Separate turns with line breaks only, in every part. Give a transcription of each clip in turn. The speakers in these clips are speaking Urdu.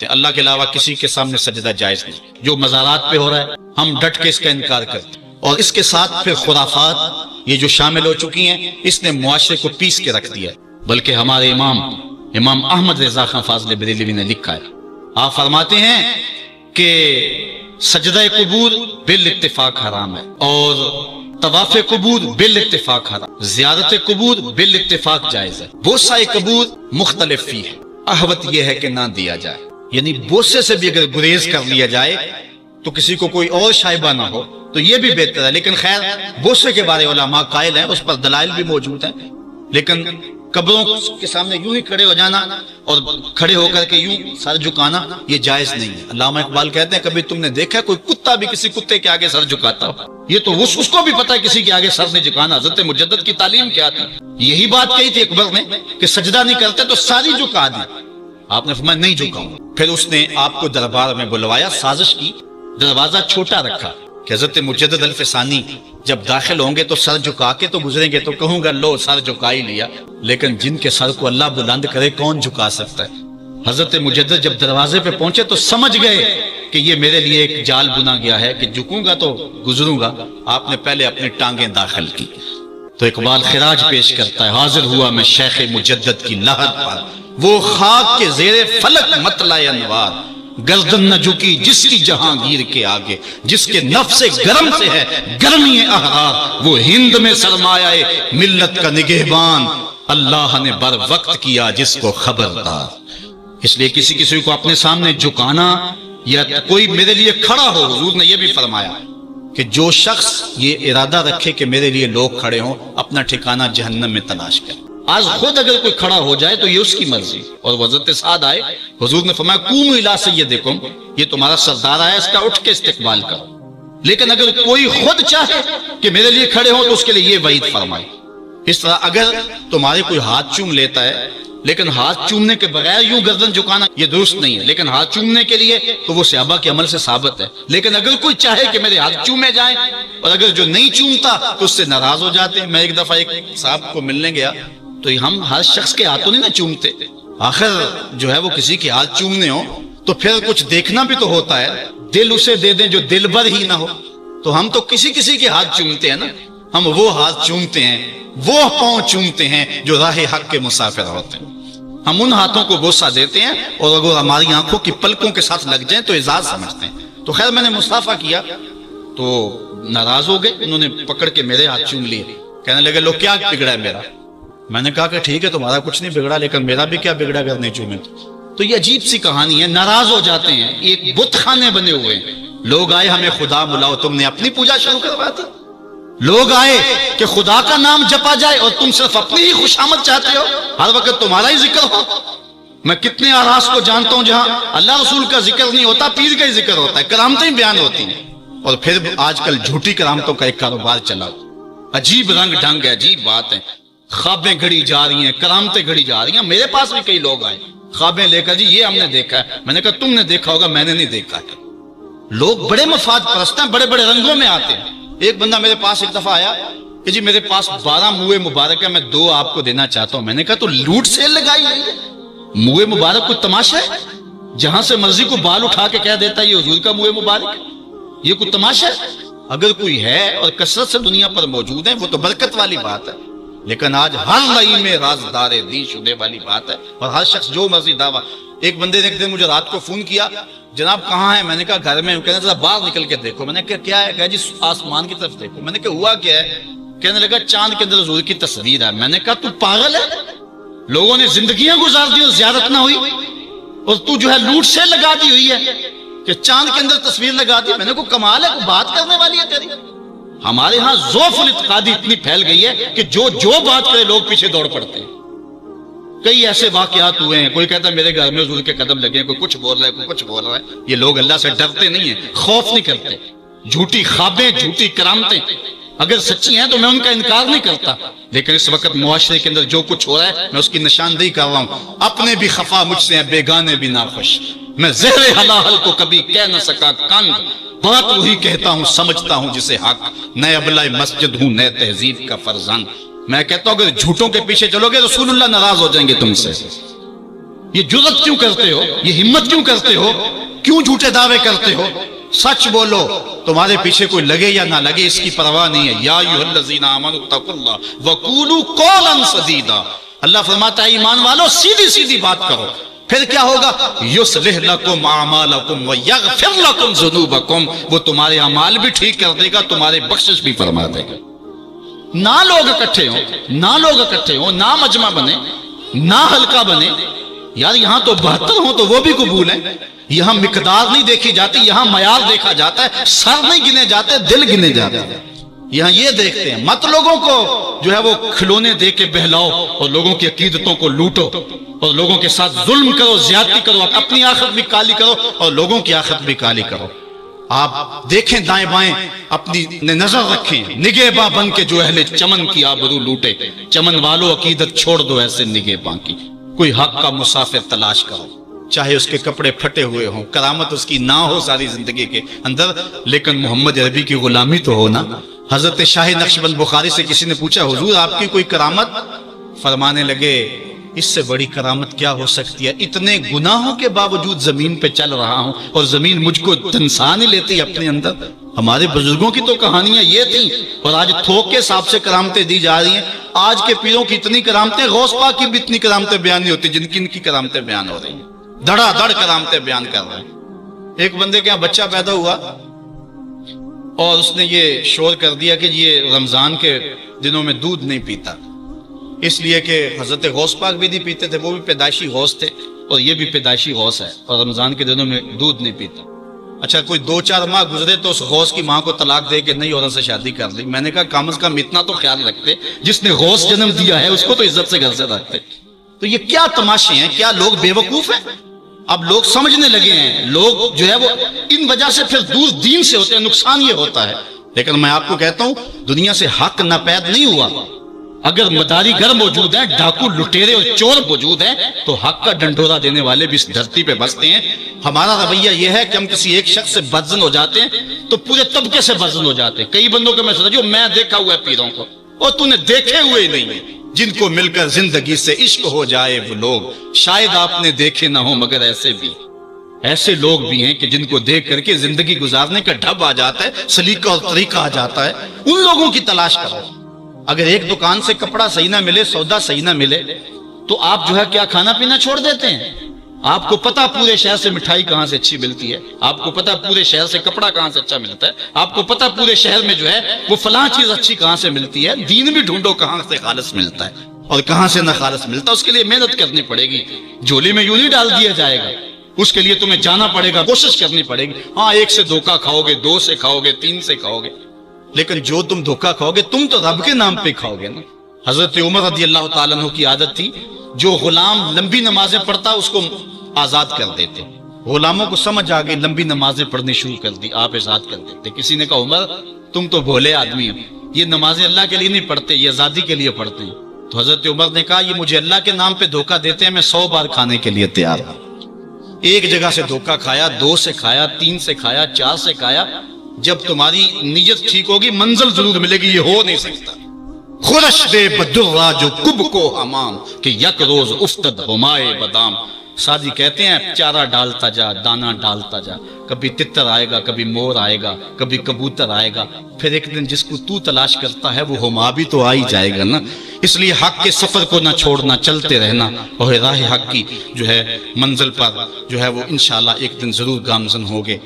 کرتے ہیں. اللہ کے علاوہ کسی کے سامنے سجدہ جائز نہیں. جو مزارات پہ ہو رہا ہے ہم ڈٹ کے اس کا انکار کرتے ہیں. اور اس کے ساتھ پھر خرافات یہ جو شامل ہو چکی ہیں، اس نے معاشرے کو پیس کے رکھ دیا ہے. بلکہ ہمارے امام احمد رضا خان فاضل بریلوی نے لکھا ہے، آپ فرماتے ہیں کہ سجدہ قبور بالاتفاق حرام ہے، اور طواف قبور بالاتفاق حرام، زیارت قبور بالاتفاق جائز ہے. بوسہ قبور مختلف فی ہے، احوط یہ ہے کہ نہ دیا جائے. یعنی بوسے سے بھی اگر گریز کر لیا جائے تو کسی کو کوئی اور شائبہ نہ ہو تو یہ بھی بہتر ہے. لیکن خیر بوسے کے بارے علماء قائل ہیں، اس پر دلائل بھی موجود ہیں. لیکن قبروں کے سامنے یوں ہی کھڑے ہو جانا اور کھڑے ہو کر کے یوں سر جھکانا یہ جائز نہیں ہے. علامہ اقبال کہتے ہیں کبھی تم نے دیکھا کوئی کتا بھی کسی کتے کے آگے سر جھکاتا ہو؟ یہ تو اس کو بھی پتا ہے کسی کے آگے سر نہیں جھکانا. حضرت مجدد کی تعلیم کیا تھی؟ یہی بات کہی تھی اکبر نے کہ سجدہ نہیں کرتے تو ساری جھکا دی. آپ نے فرمایا نہیں جھکاؤں. پھر اس نے آپ کو دربار میں بلوایا، سازش کی، دروازہ چھوٹا رکھا کہ حضرت مجدد الفسانی جب داخل ہوں گے تو سر جھکا کے تو گزریں گے تو کہوں گا لو سر جھکا ہی لیا. لیکن جن کے سر کو اللہ بلند کرے کون جھکا سکتا ہے؟ حضرت مجدد جب دروازے پہ پہنچے تو سمجھ گئے کہ یہ میرے لیے ایک جال بنا گیا ہے کہ جھکوں گا تو گزروں گا. آپ نے پہلے اپنی ٹانگیں داخل کی. تو اقبال خراج پیش کرتا ہے، حاضر ہوا میں شیخ مجدد کی لحد پر، وہ خاک کے زیر فلک مطلع انوار، گردن نہ جھکی جس کی جہانگیر کے آگے، جس کے نفس گرم سے ہے گرمی احرار، وہ ہند میں سرمایہ ملت کا نگہبان، اللہ نے بر وقت کیا جس کو خبردار. اس لیے کسی کو اپنے سامنے جھکانا یا کوئی میرے لیے کھڑا ہو، حضور نے یہ بھی فرمایا کہ جو شخص یہ ارادہ رکھے کہ میرے لیے لوگ کھڑے ہوں اپنا ٹھکانہ جہنم میں تلاش کرے. آج خود اگر کوئی کھڑا ہو جائے تو یہ اس کی مرضی. اور حضرت سعد آئے، حضور نے فرمایا قوموا الی سیدکم، یہ تمہارا سردار آیا، اس کا اٹھ کے استقبال کرو. لیکن اگر کوئی خود چاہے کہ میرے لیے کھڑے ہوں تو اس کے لیے یہ وعید فرمائی. اس طرح اگر تمہارے کوئی ہاتھ چوم لیتا ہے لیکن ہاتھ چومنے کے بغیر یوں گردن جھکانا یہ درست نہیں ہے، لیکن ہاتھ چومنے کے لیے تو وہ صحابہ کے عمل سے ثابت ہے. لیکن اگر کوئی چاہے کہ میرے ہاتھ چومے جائیں اور اگر جو نہیں چومتا تو اس سے ناراض ہو جاتے ہیں. میں ایک دفعہ ایک صاحب کو ملنے گیا تو ہم ہر شخص کے ہاتھوں نہیں نہ چومتے، آخر جو ہے وہ کسی کے ہاتھ چومنے ہو تو پھر کچھ دیکھنا بھی تو ہوتا ہے. دل اسے دے دیں جو دل بر ہی نہ ہو. تو ہم تو کسی کے ہاتھ چومتے ہیں نا، ہم وہ ہاتھ چومتے ہیں، وہ پاؤں چومتے ہیں جو راہ حق کے مسافر ہوتے ہیں. ہم ان ہاتھوں کو بوسہ دیتے ہیں اور اگر ہماری آنکھوں کی پلکوں کے ساتھ لگ جائیں تو اعزاز سمجھتے ہیں. تو خیر میں نے مصافحہ کیا تو ناراض ہو گئے، انہوں نے پکڑ کے میرے ہاتھ چوم لیے، کہنے لگے لو کیا بگڑا ہے میرا؟ میں نے کہا کہ ٹھیک ہے تمہارا کچھ نہیں بگڑا لیکن میرا بھی کیا بگڑا اگر نہیں چومے تو یہ عجیب سی کہانی ہے. ناراض ہو جاتے ہیں. ایک بت خانے بنے ہوئے ہیں، لوگ آئے ہمیں خدا بلاؤ، تم نے اپنی پوجا شروع کروا دی. لوگ آئے کہ خدا کا نام جپا جائے اور تم صرف اپنی ہی خوشامد چاہتے ہو، ہر وقت تمہارا ہی ذکر ہو. میں کتنے آراس کو جانتا ہوں جہاں اللہ رسول کا ذکر نہیں ہوتا، پیر کا ہی ذکر ہوتا ہے، کرامتیں بیان ہوتی ہیں. اور پھر آج کل جھوٹی کرامتوں کا ایک کاروبار چلا، عجیب رنگ ڈھنگ ہے، عجیب بات ہے. خوابیں گھڑی جا رہی ہیں، کرامتیں گھڑی جا رہی ہیں. میرے پاس بھی کئی لوگ آئے خوابیں لے کر، جی یہ ہم نے دیکھا ہے. میں نے کہا تم نے دیکھا ہوگا، میں نے نہیں دیکھا ہے. لوگ بڑے مفاد پرست ہیں، بڑے بڑے رنگوں میں آتے ہیں. ایک بندہ میرے پاس ایک دفعہ آیا کہ جی میرے پاس 12 موئے مبارک ہے، میں 2 آپ کو دینا چاہتا ہوں. میں نے کہا تو لوٹ سیل لگائی ہے، موئے مبارک کوئی تماشا ہے؟ جہاں سے مرضی کو بال اٹھا کے کہہ دیتا ہے یہ حضور کا موئے مبارک، یہ کوئی تماشا ہے؟ اگر کوئی ہے اور کثرت سے دنیا پر موجود ہے وہ تو برکت والی بات ہے. لیکن آج ہر لئی میں رازدار دی شدے والی بات ہے اور ہر شخص جو مرضی دعویٰ. ایک بندے نے ایک دن مجھے رات کو فون کیا، جناب کہاں ہے؟ میں نے کہا گھر میں. کہنے لگا باہر نکل کے دیکھو. میں نے کہا کیا ہے؟ کہا جی آسمان کی طرف دیکھو. میں نے کہا ہوا کیا ہے؟ کہنے لگا چاند کے اندر حضور کی تصویر ہے. میں نے کہا تو پاگل ہے؟ لوگوں نے زندگیاں گزار دی اور زیارت نہ ہوئی اور تو جو ہے لوٹ سے لگا دی ہوئی ہے کہ چاند کے اندر تصویر لگا دی. میں نے کہا کمال ہے، کوئی بات کرنے والی ہے تیری. ہمارے ہاں ذوف الاعتقادی اتنی پھیل گئی ہے کہ جو بات کرے لوگ پیچھے دوڑ پڑتے ہیں. کئی ایسے واقعات ہوئے ہیں، کوئی کہتا ہے میرے گھر میں حضور کے قدم لگے ہیں، کوئی کچھ بول رہا ہے، کوئی کچھ بول رہا ہے. یہ لوگ اللہ سے ڈرتے نہیں ہیں، خوف نہیں کرتے. جھوٹی خوابیں، جھوٹی کرامتیں اگر سچی ہیں تو میں ان کا انکار نہیں کرتا، لیکن اس وقت معاشرے کے اندر جو کچھ ہو رہا ہے میں اس کی نشاندہی کر رہا ہوں. اپنے بھی خفا مجھ سے ہیں، بیگانے بھی ناخوش. میں زہر حلال کو کبھی کہہ نہ سکا کند، بات وہی کہتا ہوں سمجھتا ہوں جسے حق. نئے ابلۂ مسجد ہوں، نئے تہذیب کا فرزند. میں کہتا ہوں اگر جھوٹوں کے پیچھے چلو گے رسول اللہ ناراض ہو جائیں گے تم سے. یہ جرأت کیوں کرتے ہو؟ یہ ہمت کیوں کرتے ہو؟ کیوں جھوٹے دعوے کرتے ہو؟ سچ بولو، تمہارے پیچھے کوئی لگے یا نہ لگے اس کی پرواہ نہیں ہے۔ یا ایھا الذین آمنوا اتقوا اللہ وقولوا قولا سدیدا، اللہ فرماتا ہے ایمان والو سیدھی سیدھی بات کرو، پھر کیا ہوگا؟ یصلح لکم اعمالکم ویغفر لکم ذنوبکم، وہ تمہارے اعمال بھی ٹھیک کر دے گا، تمہارے بخشش بھی فرما دے گا۔ نہ لوگ اکٹھے ہوں، نہ مجمع بنے، نہ حلقہ بنے، یار یہاں تو 72 ہوں تو وہ بھی قبول ہیں۔ یہاں مقدار نہیں دیکھی جاتی، یہاں معیار دیکھا جاتا ہے، سر نہیں گنے جاتے، دل گنے جاتے ہیں۔ یہاں یہ دیکھتے ہیں، مت لوگوں کو جو ہے وہ کھلونے دے کے بہلاؤ اور لوگوں کی عقیدتوں کو لوٹو اور لوگوں کے ساتھ ظلم کرو، زیادتی کرو، اپنی آخرت بھی کالی کرو اور لوگوں کی آخرت بھی کالی کرو۔ آپ دیکھیں دائیں بائیں، اپنی نظر رکھیں، نگہباں بن کے جو اہل چمن کی آبرو لوٹے۔ چمن والو عقیدت چھوڑ دو ایسے نگہباں کی، کوئی حق کا مسافر تلاش کرو، چاہے اس کے کپڑے پھٹے ہوئے ہوں، کرامت اس کی نہ ہو ساری زندگی کے اندر، لیکن محمد عربی کی غلامی تو ہو نا۔ حضرت شاہ نقشبند بخاری سے کسی نے پوچھا حضور آپ کی کوئی کرامت؟ فرمانے لگے اس سے بڑی کرامت کیا ہو سکتی ہے؟ اتنے گناہوں کے باوجود زمین پہ چل رہا ہوں اور زمین مجھ کو دنسا نہیں لیتی اپنے اندر۔ ہمارے بزرگوں کی تو کہانیاں یہ تھیں اور آج تھوک کے حساب سے کرامتیں دی جا رہی ہیں۔ آج کے پیروں کی اتنی کرامتیں، غوث پاک کی بھی اتنی کرامتیں بیان نہیں ہوتی جن کی ان کی کرامتیں بیان ہو رہی ہیں، دھڑا دھڑ کرامتیں بیان کر رہے ہیں۔ ایک بندے کے یہاں بچہ پیدا ہوا اور اس نے یہ شور کر دیا کہ یہ رمضان کے دنوں میں دودھ نہیں پیتا، اس لیے کہ حضرت غوث پاک بھی نہیں پیتے تھے، وہ بھی پیدائشی غوث تھے اور یہ بھی پیدائشی غوث ہے، اور رمضان کے دنوں میں دودھ نہیں پیتا۔ اچھا کوئی 2-4 ماہ گزرے تو اس غوث کی ماں کو طلاق دے کے نئی عورت سے شادی کر لی۔ میں نے کہا کم از کم اتنا تو خیال رکھتے، جس نے غوث جنم دیا ہے اس کو تو عزت سے گھر سے رکھتے۔ تو یہ کیا تماشے ہیں؟ کیا لوگ بے وقوف ہیں؟ اب لوگ سمجھنے لگے ہیں، لوگ جو ہے وہ ان وجہ سے پھر دور دین سے ہوتے ہیں، نقصان یہ ہوتا ہے۔ لیکن میں آپ کو کہتا ہوں دنیا سے حق ناپید نہیں ہوا۔ اگر مداری گر موجود ہیں، ڈاکو لٹیرے اور چور موجود ہیں، تو حق کا ڈنڈورا دینے والے بھی اس دھرتی پہ بستے ہیں۔ ہمارا رویہ یہ ہے کہ ہم کسی ایک شخص سے بدزن ہو جاتے ہیں تو پورے طبقے سے بدزن ہو جاتے ہیں۔ کئی بندوں کو میں سمجھا جو میں دیکھا ہوا ہے پیروں کو، اور تو نے دیکھے ہوئے نہیں، جن کو مل کر زندگی سے عشق ہو جائے وہ لوگ شاید آپ نے دیکھے نہ ہو، مگر ایسے لوگ بھی ہیں کہ جن کو دیکھ کر کے زندگی گزارنے کا ڈھب آ جاتا ہے، سلیقہ اور طریقہ آ جاتا ہے۔ ان لوگوں کی تلاش کرو۔ اگر ایک دکان سے کپڑا صحیح نہ ملے، سودا صحیح نہ ملے، تو آپ جو ہے کیا کھانا پینا چھوڑ دیتے ہیں؟ آپ کو پتا پورے شہر سے مٹھائی کہاں سے اچھی ملتی ہے، آپ کو پتا پورے شہر سے کپڑا کہاں سے اچھا ملتا ہے، آپ کو پتا پورے شہر میں جو ہے وہ فلاں چیز اچھی کہاں سے ملتی ہے۔ دین بھی ڈھونڈو کہاں سے خالص ملتا ہے اور کہاں سے نہ خالص ملتا، اس کے لیے محنت کرنی پڑے گی۔ جھولی میں یوں نہیں ڈال دیا جائے گا، اس کے لیے تمہیں جانا پڑے گا، کوشش کرنی پڑے گی۔ ہاں ایک سے دھوکہ کھاؤ گے، 2 سے کھاؤ گے، 3 سے کھاؤ گے، لیکن جو تم دھوکہ کھاؤ گے تم تو رب کے نام پہ کھاؤ گے نا۔ حضرت عمر رضی اللہ تعالیٰ عنہ کی عادت تھی، جو غلام لمبی نمازیں پڑھتا اس کو آزاد کر دیتے۔ غلاموں کو سمجھ آ گئی، لمبی نمازیں پڑھنی شروع کر دی، آپ آزاد کر دیتے۔ کسی نے کہا عمر تم تو بھولے آدمی ہو، یہ نمازیں اللہ کے لیے نہیں پڑھتے، یہ آزادی کے لیے پڑھتے ہیں۔ تو حضرت عمر نے کہا یہ مجھے اللہ کے نام پہ دھوکہ دیتے ہیں، میں 100 بار کھانے کے لیے تیار ہوں۔ ایک جگہ سے دھوکہ کھایا، 2 سے کھایا، 3 سے کھایا، 4 سے کھایا، جب تمہاری نیت ٹھیک ہوگی منزل ضرور ملے گی، یہ ہو نہیں سکتا۔ خورش دے بدرا جو کب کو حمام کہ یک روز افتد ہمائے بدام۔ سادی کہتے ہیں چارہ ڈالتا جا، دانا ڈالتا جا، کبھی تتر آئے گا، کبھی مور آئے گا، کبھی کبوتر آئے گا، پھر ایک دن جس کو تو تلاش کرتا ہے وہ ہما بھی تو آ ہی جائے گا نا۔ اس لیے حق کے سفر کو نہ چھوڑنا، چلتے رہنا، اور راہ حق کی جو ہے منزل پر جو ہے وہ انشاءاللہ ایک دن ضرور گامزن ہوگے۔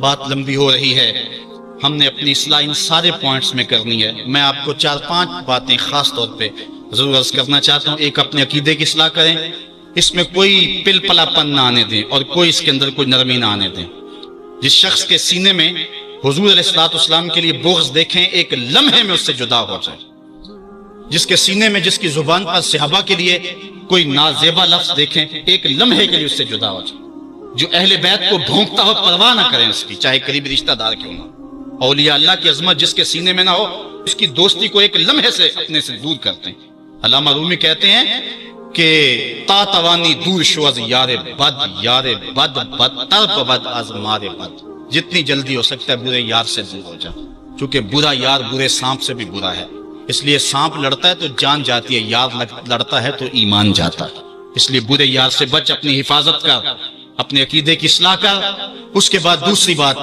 بات لمبی ہو رہی ہے، ہم نے اپنی اصلاح ان سارے پوائنٹس میں کرنی ہے۔ میں آپ کو 4-5 باتیں خاص طور پہ ضرور عرض کرنا چاہتا ہوں۔ ایک، اپنے عقیدے کی اصلاح کریں، اس میں کوئی پل پلا پن نہ آنے دیں اور کوئی اس کے اندر کوئی نرمی نہ آنے دیں۔ جس شخص کے سینے میں حضور علیہ الصلوۃ والسلام کے لیے بغض دیکھیں، ایک لمحے میں اس سے جدا ہو جائے۔ جس کے سینے میں، جس کی زبان پر صحابہ کے لیے کوئی نازیبا لفظ دیکھیں، ایک لمحے کے لیے اس سے جدا ہو جائے۔ جو اہل بیت کو بھونکتا ہو پرواہ نہ کریں اس کی، چاہے قریبی رشتہ دار کیوں نہ۔ اولیاء اللہ کی عظمت جس کے سینے میں نہ ہو، اس کی دوستی کو ایک لمحے سے اپنے سے دور کرتے ہیں۔ علامہ رومی کہتے ہیں کہ تا توانی دور شو از یار بد، یار بد بدتر بد از مار بد۔ جتنی جلدی ہو سکتا ہے برے یار سے دور ہو جا، چونکہ برا یار برے سانپ سے بھی برا ہے۔ اس لیے سانپ لڑتا ہے تو جان جاتی ہے، یار لڑتا ہے تو ایمان جاتا ہے۔ اس لیے برے یار سے بچ، اپنی حفاظت کر، اپنے عقیدے کی اصلاح کر۔ اس کے بعد دوسری بات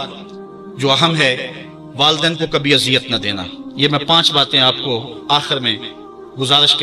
جو اہم ہے، والدین کو کبھی اذیت نہ دینا۔ یہ میں 5 باتیں آپ کو آخر میں گزارش کے